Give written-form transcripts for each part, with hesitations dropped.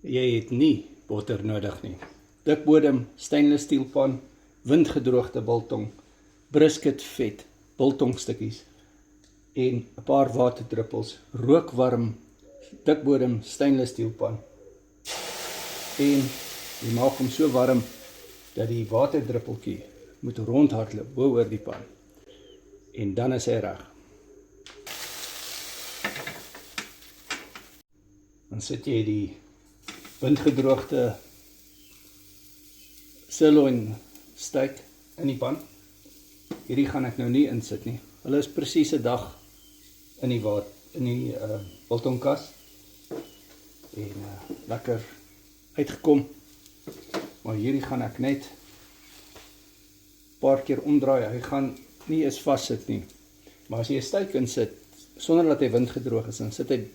Jy het nie botter nodig nie. Dikbodem, stainless steel pan, windgedroogde biltong, brisket vet, biltongstukkies en 'n paar waterdruppels, rookwarm, dikbodem, stainless steel pan. En jy maak hom so warm dat die waterdruppeltjie moet rondhardloop bo oor die pan. En dan is hy reg. Dan sit jy die windgedroogde sirloin steak in die pan. Hierdie gaan ek nou nie insit nie. Hulle is presies 'n dag in die biltongkas en lekker uitgekom. Maar hierdie gaan ek net paar keer omdraai. Hy gaan nie eens vas sit nie. Maar as jy 'n steak insit sonder dat hy windgedroog is, dan sit hy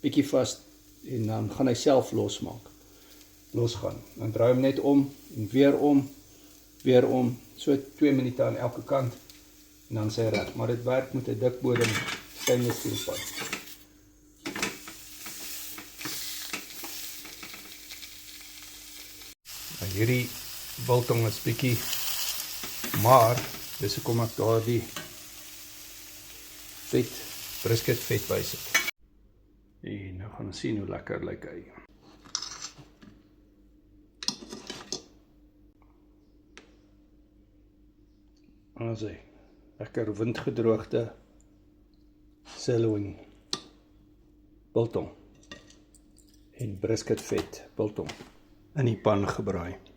bietjie vas en dan gaan hy self losgaan. Dan draai hom net om en weer om, so 2 minute aan elke kant en dan sê hy reg. Maar dit werk met 'n dikbodem stainless steel pan. Hierdie biltong is bietjie, maar dis hoekom ek daardie brisket vet by sit. En nou gaan ons sien hoe lekker lyk hy. Ons sê lekker windgedroogde sirloin biltong en brisket vet biltong in die pan gebraai.